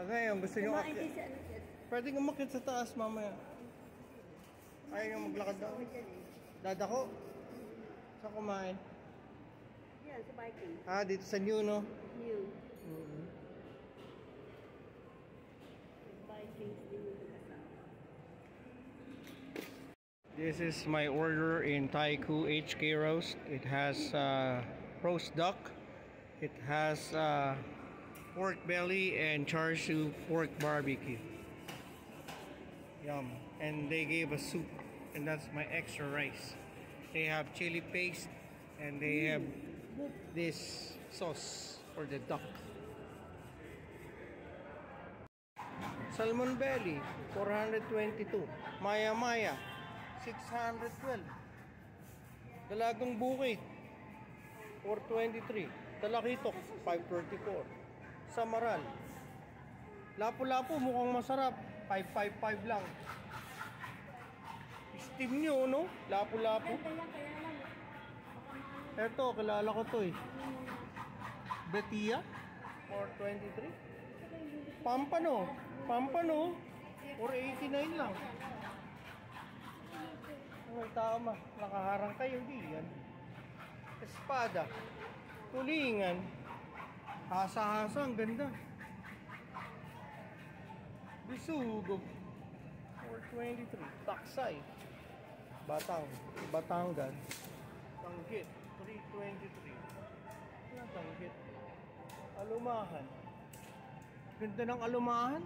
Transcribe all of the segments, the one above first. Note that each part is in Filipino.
Ngayon, gusto nyo Kumain din akyat. sa ano siya. Pwedeng umakyat sa taas mamaya. Ayaw nyo maglakad daw. Dadako? Saan kumain? Yan, sa biking. Dito sa New, no? New. Vikings din yung kasama. This is my order in Taiku HK Roast. It has roast duck. It has pork belly and char siu pork barbecue. Yum. And they gave a soup. And that's my extra rice. They have chili paste. And they have this sauce for the duck. Salmon belly, 422. Maya Maya, 612. Dalagang bukid, 423. Talakitok, 534. Samaral. Lapu-lapu, mukhang masarap. 555 lang. Steam nyo, no? Lapu-lapu. Eto, kilala ko to eh. Betia, 423. Pampano, 489 lang. Oh, tama. Nakaharang kayo, di yan. Espada. Tulingan. Hasa-hasa, ang ganda. Bisugo, 423. Taksay. Batangan. Tanggit, 323. Ano tanggit? Alumahan. Ganda ng alumahan.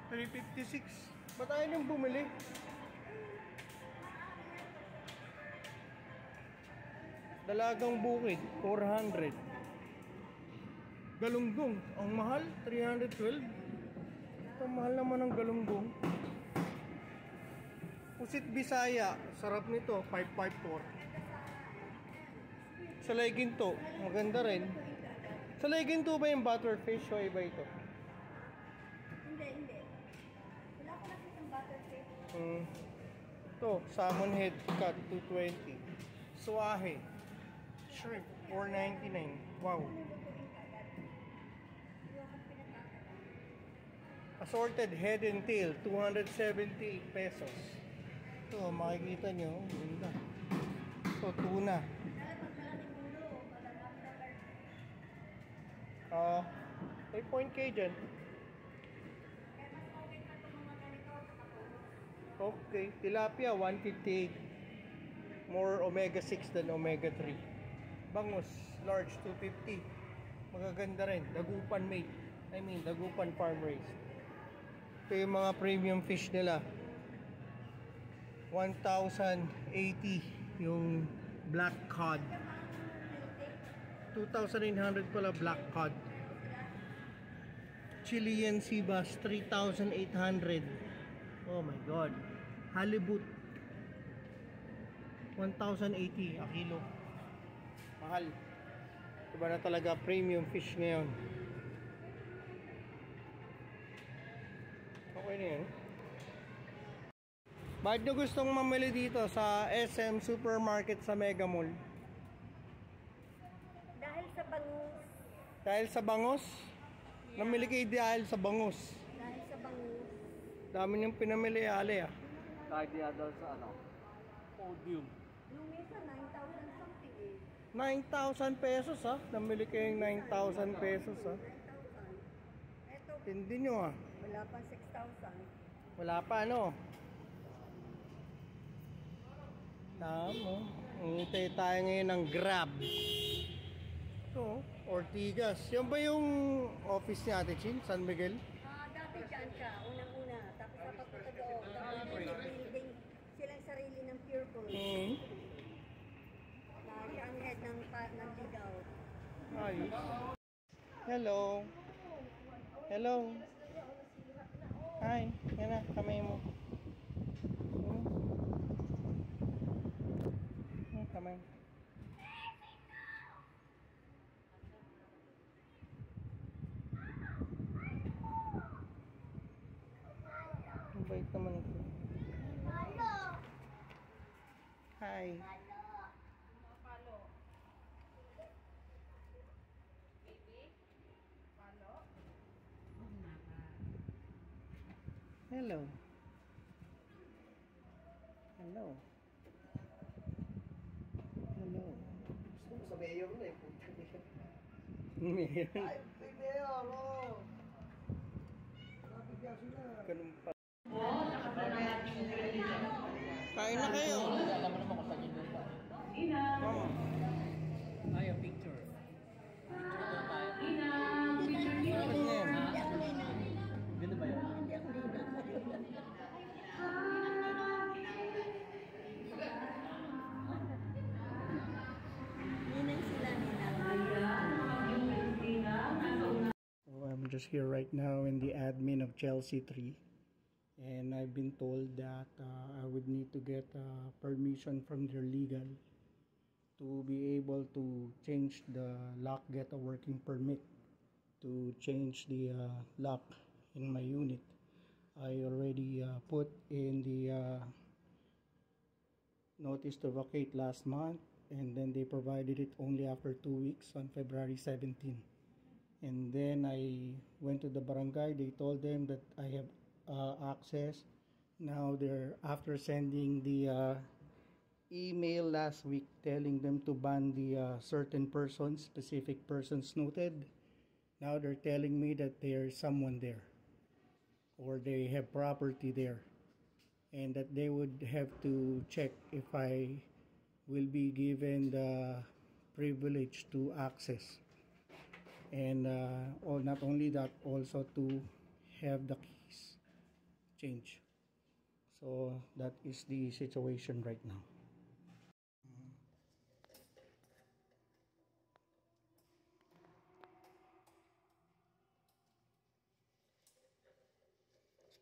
356. Ba't ayaw nang bumili? Dalagang bukid, 400. Galunggong, ang mahal, 312. Ito, mahal naman ang galunggong. Pusit Bisaya, sarap nito, 554. Salay ginto, maganda rin. Salay ginto ba yung butterfish o iba ito? Hindi. Wala ko nakitang butterfish. Ito, salmon head cut, 220. Suahe, shrimp, 499. Wow. Assorted head and tail, 270 pesos. Ito, makikita nyo, ganda. Ito, tuna. 8.k dyan. Okay, tilapia, 158. More omega 6 than omega 3. Bangus, large, 250. Magaganda rin. Dagupan made. Dagupan farm raised. Ito yung mga premium fish nila. 1,080 yung black cod. 2,900 pala black cod. Chilean sea bass, 3,800. Oh my god. Halibut, 1,080 a kilo. Mahal. Diba na talaga premium fish ngayon. Okay na yan. Bakit nyo gustong mamili dito sa SM Supermarket sa Mega Mall? Dahil sa bangus. Dahil sa bangus? Yeah. Namili kayo dahil sa bangus. Dahil sa bangus. Dami niyong pinamili, Ale ah. Kahit diya daw sa podium. Yung mesa, 9,000 something eh. 9,000 pesos ha? Namili kayong 9,000 pesos ha? 9,000. Eto, Hindi nyo ah. wala pa 6,000. Wala pa ano? Tama. Hintay tayo ngayon ng Grab. Ito, Ortigas. Yan ba yung office ni Ate Chin, San Miguel? Dati dyan siya, unang-una. Tapos napapunta doon. Tapos building silang sarili ng Pure Gold. Siya ang head ng ligaw. Ayos. Hello. Hello. Hi. Yan na, kamay mo. Kamay. Ang bait naman ito. Hi. Palo. Baby? Palo? Hello. Hello. Hello. Gusto mo sa mayor na eh. Puta niya. Meron. Ay, mayor, oh. Nabigyan sila. Ganun pa. Kain na kayo. Alam mo naman kung saan yun ba? Mama. Ay, a picture. Picture daw tayo. Hindi ako ninang. Ganda ba yun? Hindi ako ninang. Ninang sila, ninang. So I'm just here right now in the admin of Chelsea 3, and I've been told that I would need to get permission from their legal to be able to change the lock, get a working permit to change the lock in my unit. I already put in the notice to vacate last month, and then they provided it only after 2 weeks on February 17. And then I went to the barangay. They told them that I have access. Now they're after sending the email last week telling them to ban the certain persons, specific persons noted. Now they're telling me that there's someone there, or they have property there, and that they would have to check if I will be given the privilege to access. And or not only that, also to have the keys change. So that is the situation right now.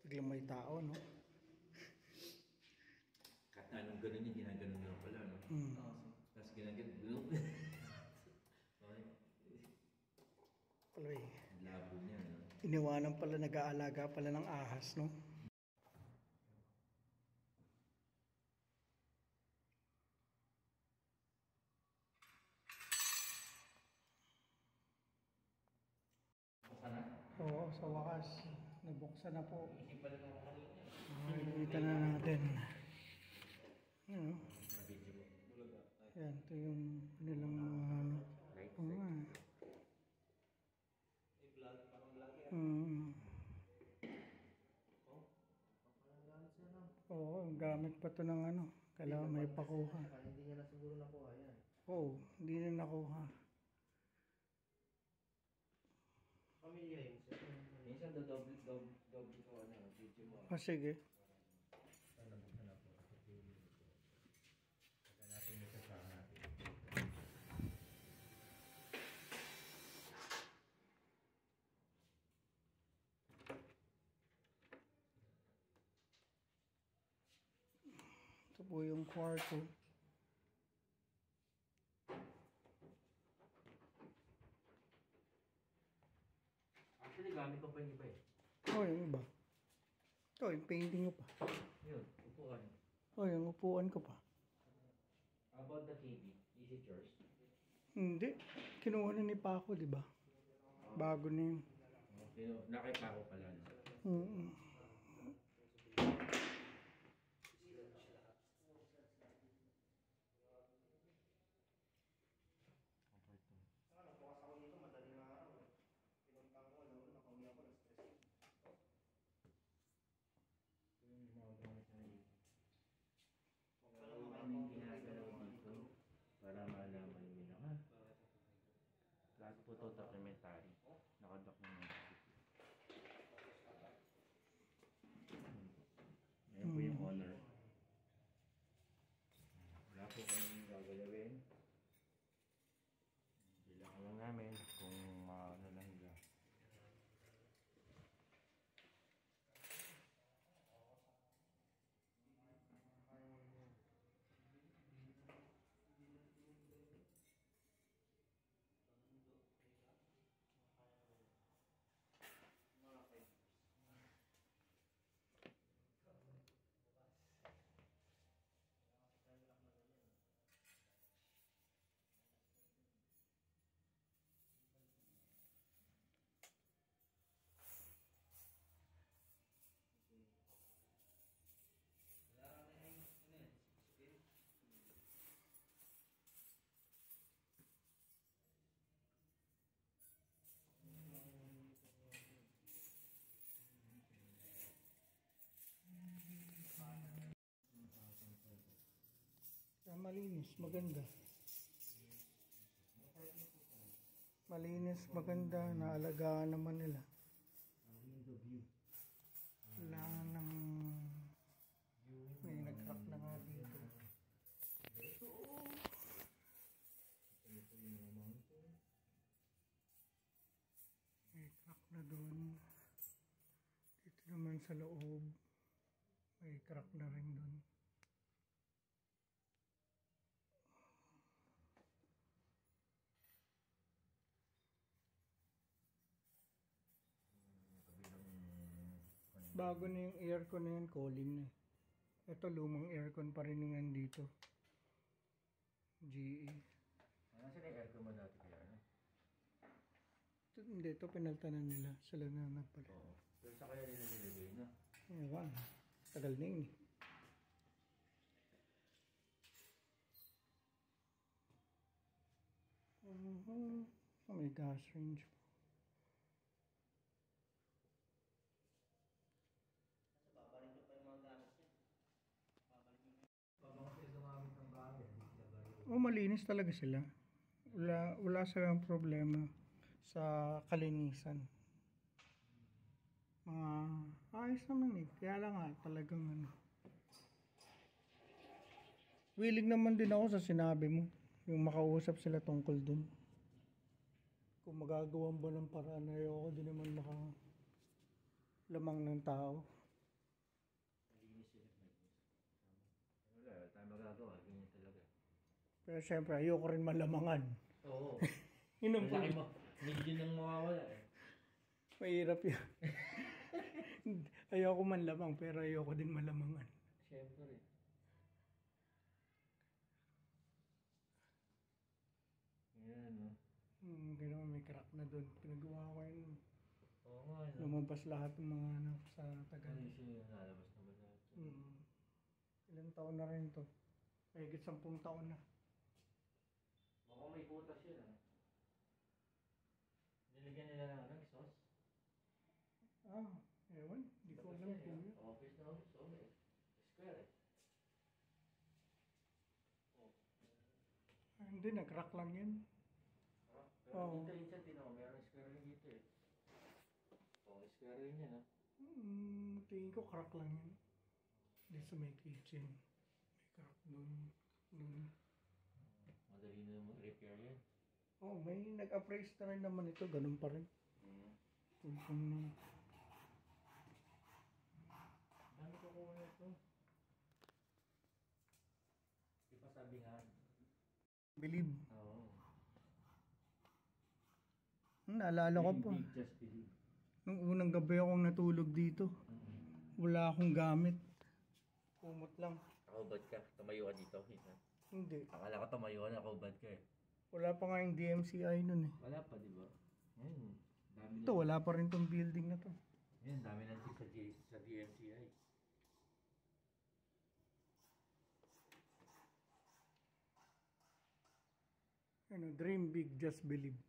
Biglang may tao, no? Kahit anong ganun yung ginaganon na pala, no? Tapos ginaganon. Okay. Pala eh. Labo niya, no? Iniwanan pala, nag-aalaga pala ng ahas, no? Oo, sa wakas, nabuksan na po. Nakikita na natin. Yan, no? Yan, ito yung nilang mga ano. Oo nga. Oo, gamit pa to ng ano. Kailangan may pakuha. Hindi niya na siguro nakuha yan. Oo, hindi na nakuha. Pamilya yun siya. Minsan double ko, ano, video mo. Ah, sige. Ito po yung kwarto. Actually, gamit ko pa yung iba eh. Oh, yung iba. Ito, yung painting ko pa. Yun, upuan. Oh, yung upuan ko pa. How about the TV? Is it yours? Hindi. Kinuha na ni Paco, di ba? Bago na yun. Okay, nakita ko pala. No? Mm. Ano yung ginagalaw dito para malaman nyo na lahat po ito documentary. Nakadocument. Ayan po yung honor. Wala po kami gagalawin. Bilang lang namin kung ano lang nila. malinis, maganda. Malinis, maganda, naalagaan naman nila. Wala nang may nag-crack na nga dito. May crack na doon. Dito naman sa loob, may crack na rin doon. Bago na yung aircon na yan, calling na. Ito, lumang aircon pa rin yung nandito. GE. Ano sila yung aircon mo dati kaya? Ano? Hindi, ito pinaltanan nila. Sila na nagpala. Oo. Pero sa kaya nila nilagay na? Ewan, tagal na yun eh. May gas range. Oh, malinis talaga sila. Wala silang problema sa kalinisan. Ayos naman eh. Kaya lang nga, talagang ano. Willing naman din ako sa sinabi mo. Yung makausap sila tungkol dun. Kung magagawan ba ng paraan, ayoko din naman lamang ng tao. Malinis sila. Wala tayong magagawa. Ganyan talaga. Pero syempre, ayoko rin malamangan. Oo. Yun ang Malaki mo. Medyo nang mawawala eh. mahirap yun. Ayoko man lamang, pero ayoko din malamangan. Siyempre. Yan, no? Gano'n, may crack na doon. Pinagawa ko yun. Oo nga, no? Lumabas lahat ng mga sa tagal. Ano siya nalabas na ba lahat? Ilang taon na rin to. Mahigit 10 taon na. Mukhang may butas yun, ah. Nilagyan nila ng ano, sauce? Ewan. Hindi ko alam kung yun. Office na office, oh, may square eh. Hindi, nag-crack lang yun. Pero dito yun siya, meron square rin dito eh. Square rin yan, ah. Tingin ko crack lang yun. Hindi sa may kitchen. May crack doon. Madali na mag-repair yan. May nag-appraise na rin naman ito. Ganun pa rin. Dami ko kuha na ito. Di pa sabi nga. Believe. Oo. Naalala ko pa. Just believe. Nung unang gabi akong natulog dito. Wala akong gamit. Kumot lang. Nakahubad ka? Tumayo ka dito? Hindi. Akala ko tumayo ka, nakahubad ka eh. Wala pa nga yung DMCI nun eh. Wala pa, di ba? Yan. Dami Ito, wala pa rin tong building na to. Yan, dami na sa DMCI. Dream big, just believe.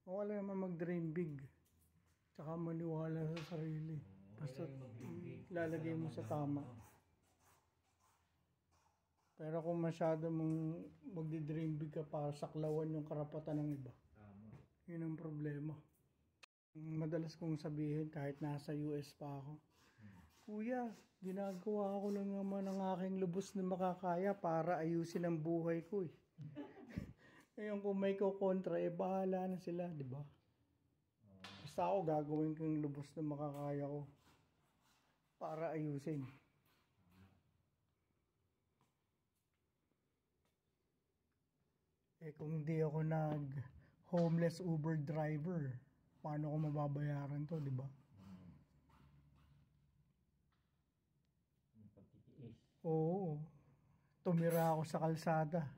Wala naman mag-dream big. Tsaka maniwala sa sarili. Basta lalagay mo sa tama. Pero kung masyado mong magdi-dream big ka para saklawan yung karapatan ng iba. Tama. Yun ang problema. Madalas kong sabihin kahit nasa US pa ako. Kuya, ginagawa ko lang naman ang aking lubos na makakaya para ayusin ang buhay ko eh. Ngayon kung may kukontra, bahala na sila, di ba? Basta ako gagawin ko yung lubos na makakaya ko para ayusin. Kung hindi ako homeless Uber driver, paano ko mababayaran to, di ba? Pagtitiis. Oo. Tumira ako sa kalsada.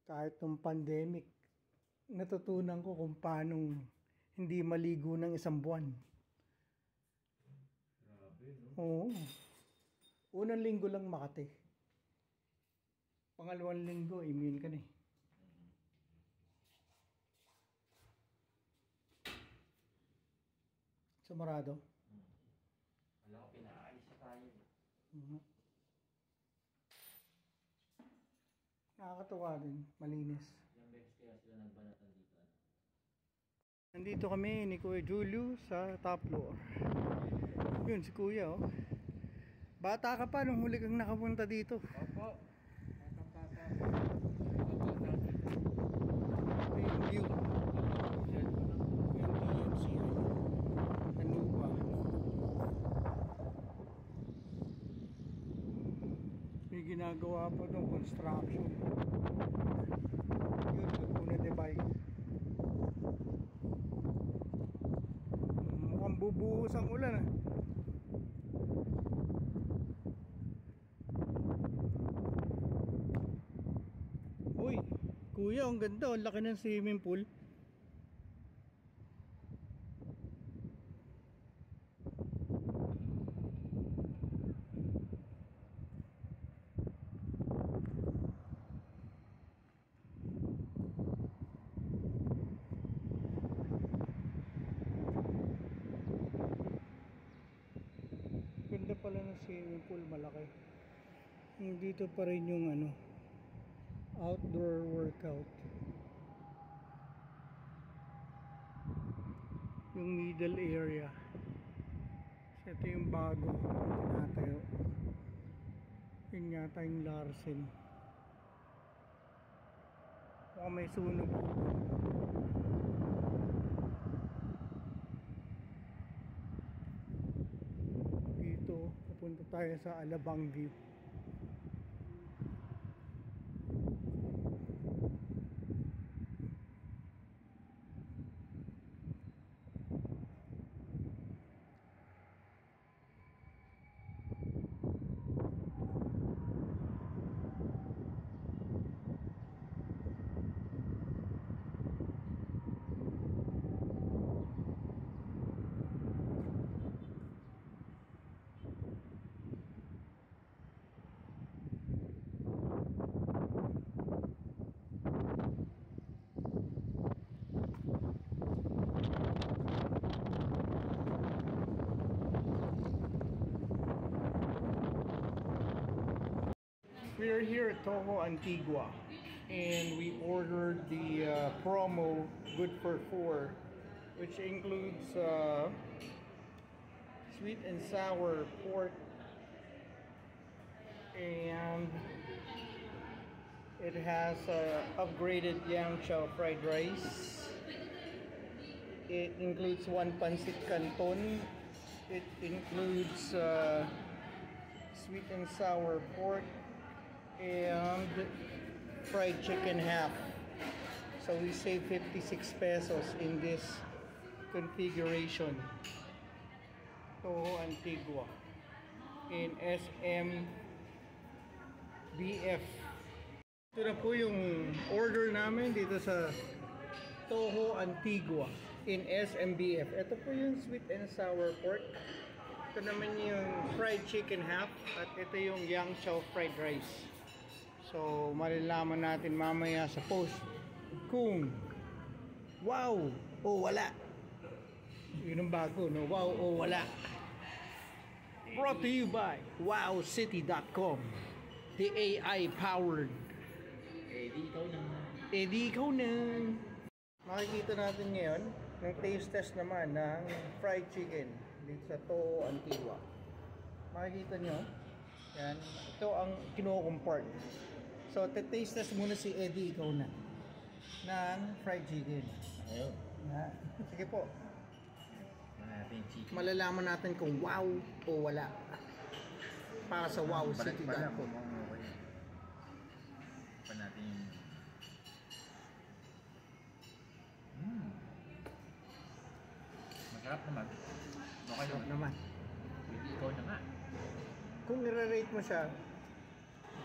Kahit nung pandemic, natutunan ko kung paano hindi maligo ng 1 buwan. Grabe, no? Oo. Unang linggo lang Makati. Pangalawang linggo, immune ka na eh. Samarado. Wala ko, pinaayos na tayo. Nakakatuwa din, malinis. Yung beses kaya sila nagbanatan dito. Ano? Nandito kami ni Kuya Julio sa top floor. Yun si Kuya oh. Bata ka pa nung huli kang nakapunta dito. Opo. Ito yung view. Yan. Yung DMC. Ano ba? May ginagawa pa doon, construction. Yun, Laguna de Bay. Mukhang bubuhos ang ulan ah. Uy, kuya, ang ganda, ang laki ng swimming pool. Ganda pala ng swimming pool, malaki. Dito pa rin yung ano, outdoor workout. Yung middle area. Ito yung bago tinatayo. Yun yata yung Larsen. Baka may sunog po. Dito pupunta tayo sa Alabang View. We are here at Toho Antigua and we ordered the promo Good for 4, which includes sweet and sour pork, and it has upgraded Yang Chow fried rice. It includes one pancit canton. It includes sweet and sour pork and fried chicken half. So we save 56 pesos in this configuration. Toho Antigua in SMBF. Ito na po yung order namin dito sa Toho Antigua in SMBF. Ito po yung sweet and sour pork. Ito naman yung fried chicken half at ito yung Yang Chow fried rice. So malalaman natin mamaya sa post kung wow o wala. Yun ang bago, no? Wow o wala. Brought to you by wowcity.com, the AI powered. Di ikaw na. Makikita natin ngayon ng taste test naman ng fried chicken dito sa Toho Antigua. Makikita nyo yan, ito ang kinukumport. So taste test muna si Eddie, ikaw na, ng fried chicken. Ayun. Sige po. Chicken. Malalaman natin kung wow o wala para sa wowcity.com. Pa natin yung masarap naman. Okay naman. Pwede ikaw na nga. Kung nire-rate mo siya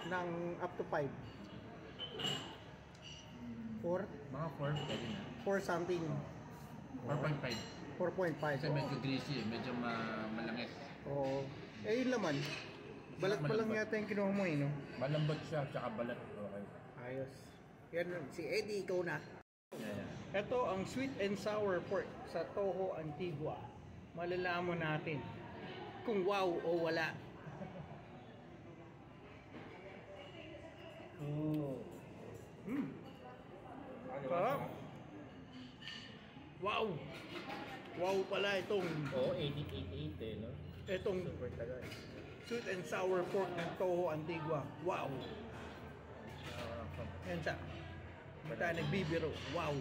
ng up to 5, 4? Mga 4 pwede na. 4 something. 4.5. 4.5. Kasi medyo greasy, medyo malangit. Oo. Eh yun naman. Balat pa lang Malambot. yata yung kinuha mo eh, no? Malambot siya, tsaka balat. Okay. Ayos. Yan, si Eddie, ikaw na. Yeah. Ito ang sweet and sour pork sa Toho Antigua. Malalaman natin kung wow o wala. Oh. Sarap. Wow! Wow pala itong Oo, 88 eh, no? itong Super tagal. sweet and sour pork ng Toho Antigua. Wow! Yan siya. Hindi tayo nagbibiro. Wow!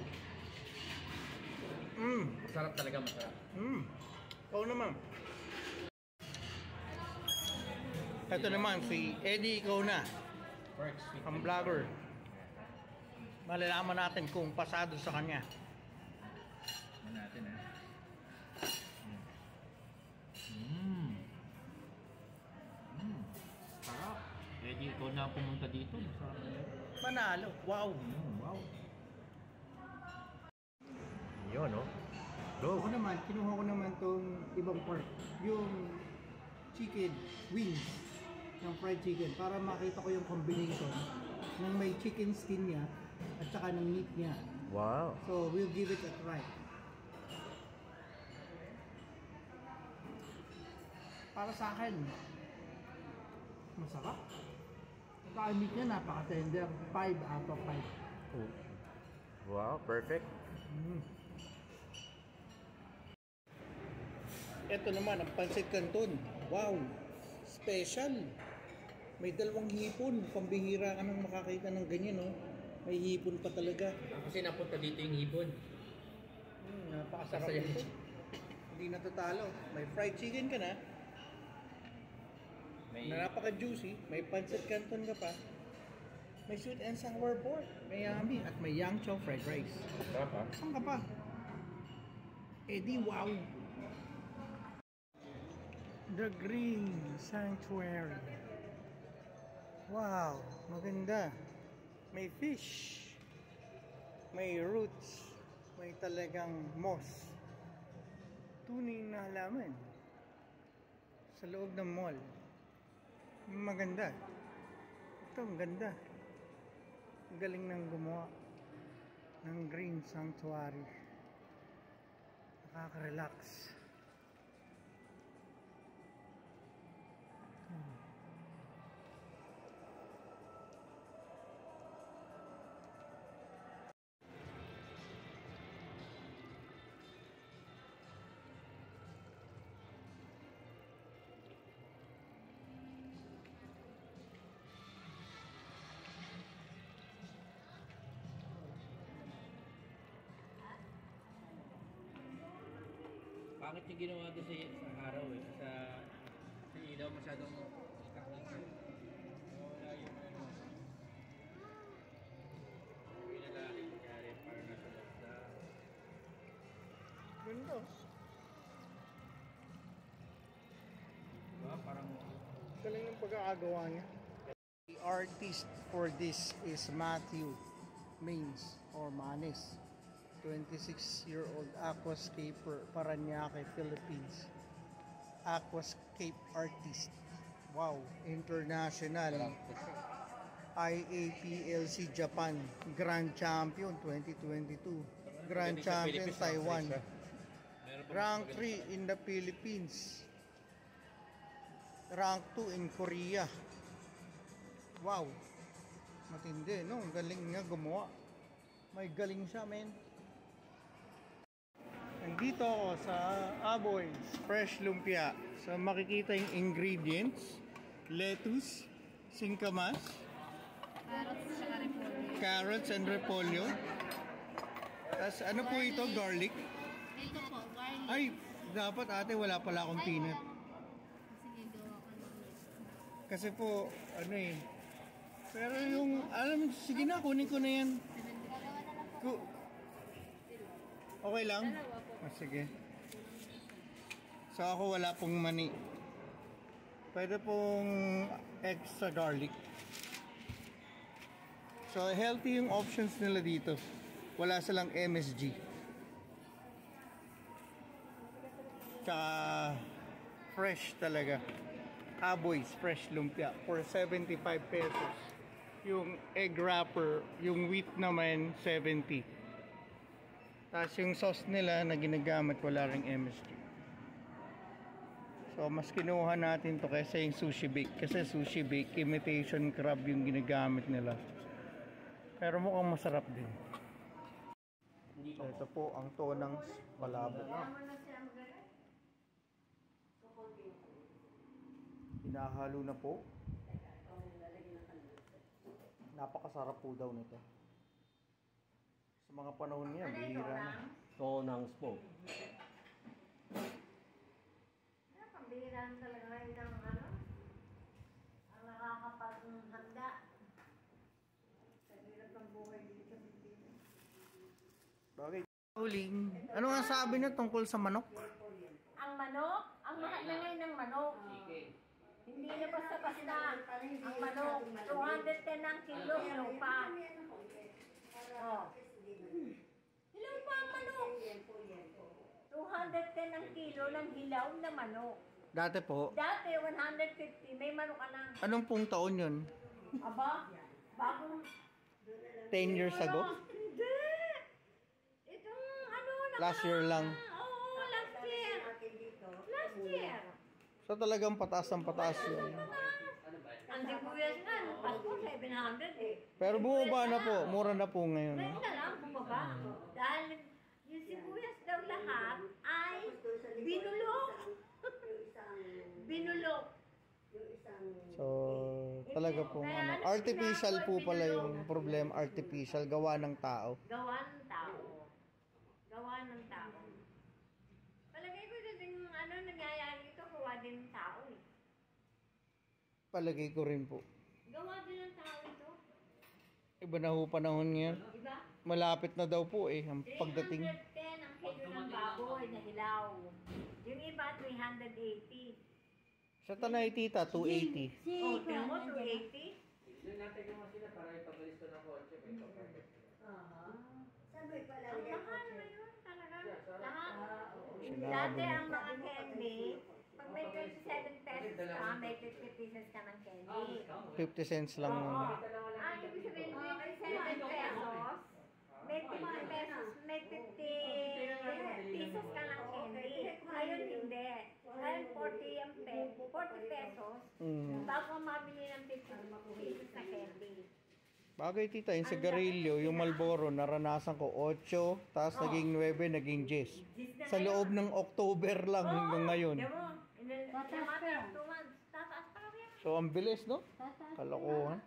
Masarap talaga, masarap. Oo naman. Ito naman si Eddie ikaw na, Pork sweet. ang vlogger. Malalaman natin kung pasado sa kanya. Ano natin, eh? Sarap. Eh, di ikaw na pumunta dito. Masarap na yun. Panalo. Wow! Wow. Yun, no? Go! Ako naman, kinuha ko naman tong ibang pork. Yung chicken wings ng fried chicken para makita ko yung combination ng may chicken skin niya at saka ng meat niya. Wow. So, we'll give it a try. Para sa akin, masarap. At saka yung meat niya napaka-tender. 5 out of 5. Wow, perfect. Ito naman, ang pancit canton. Wow! Special! May dalawang hipon. Pambihira ka nang makakita ng ganyan, no? May hipon pa talaga. Kasi napunta dito yung hipon. Napakasarap Masaya. nito. Hindi natatalo. May fried chicken ka na. May Na napaka-juicy. May pancit canton ka pa. May sweet and sour pork. May yummy. At may yang chow fried rice. Sarap, ha? Saan ka pa? Eh di wow! The Green Sanctuary. Wow, maganda. May fish. May roots. May talagang moss. Tunay na halaman. Sa loob ng mall. Maganda. Ito, ang ganda. Ang galing ng gumawa ng Green Sanctuary. Nakaka-relax. pangit yung ginawa doon sa araw eh. Sa ilaw masyadong kakita. Wala yung ano. Yung lalaki kaya parang nasa loob na. Ganda. Diba? Parang Galing ng pagkakagawa niya. The artist for this is Matthew Mains or Manes. 26-year-old aquascaper, Parañaque, Philippines. Aquascape artist. Wow, international. IAPLC Japan Grand Champion 2022. Grand Champion Taiwan. Rank 3 in the Philippines. Rank 2 in Korea. Wow. Matindi, no? Ang galing niya gumawa. May galing siya, men. Nandito ako sa Aboy's Fresh Lumpia. So makikita yung ingredients. Lettuce, singkamas, carrots and repolyo. Tapos ano po ito? Garlic. Ito po, garlic. Ay, dapat ate wala pala akong peanut. Sige, gawa ka ng Kasi po, ano eh. Pero yung, alam mo, sige na, kunin ko na yan. Okay lang? Sige. So ako wala pong mani. Pwede pong extra garlic. So healthy yung options nila dito. Wala silang MSG. Tsaka fresh talaga. Aboy's Fresh Lumpia for 75 pesos. Yung egg wrapper, yung wheat naman 70. Tapos yung sauce nila na ginagamit wala ring MSG. So mas kinuha natin to kaysa yung sushi bake. Kasi sushi bake, imitation crab yung ginagamit nila. Pero mukhang masarap din. So, ito po ang tonang palabok. Hinahalo na po. Napakasarap po daw nito. Sa mga panahon niya, bihira na. Tonangs po. Pambiran talaga ngayon ng ano, ang nakakapaghanda. Sa hirap ng buhay dito sa Pilipinas. Bakit? Uling, ano nga sabi niyo tungkol sa manok? Ang manok, ang mahal na ngayon ng manok. Hindi na basta-basta ang manok. 210 ang kilo, hilaw pa. Oh. Hilaw pa ang manok. 210 ang kilo ng hilaw na manok. Dati po, Dati, 150, may manok ka na. anong pong taon yun? Aba, bagong... 10 years ago? Hindi! Itong ano, Last year lang. Oo, last year. Last year. So talagang pataas ang pataas yun. Ang sibuyas nga, nung Pasko, 700 eh. Pero bumaba na po, mura na po ngayon. Ngayon na lang, bumaba. Dahil yung sibuyas daw lahat ay binulok. Binulok. So talaga pong ano, artificial po pala yung problema, artificial, gawa ng tao. Gawa ng tao. Gawa ng tao. Palagay ko din ano nangyayari ito, gawa din ng tao eh. Palagay ko rin po. Gawa din ng tao ito. Iba na ho panahon ngayon. Diba? Malapit na daw po eh, ang pagdating. 310 ang kilo ng baboy na hilaw. Yung iba, 380. Sa Tanay Tita, 280. Oh, tingnan mo, 280? Doon natin yung sila para ipabilis ko ng kotse. May kapatid. Sabay pala ang mahal na yun talaga. Lahat. Sinabi Dati niya. ang mga candy, pag may 27 pesos ka, may 50 pesos ka ng candy. 50 cents lang Oo. nun. Ang ibig sabihin, 27 pesos, may 50 pesos, may 50 pesos ka ng candy. Ngayon hindi. Ngayon 40 ang 40 pesos, bago mabili ng 50 pesos na candy. Bagay tita, yung sigarilyo, yung Marlboro, naranasan ko 8, tapos naging 9, naging 10. Sa loob ng October lang hanggang ngayon. Diba mo? In a matter of 2 months, tataas pa rin. So ang bilis, no? Tataas. Kalokohan.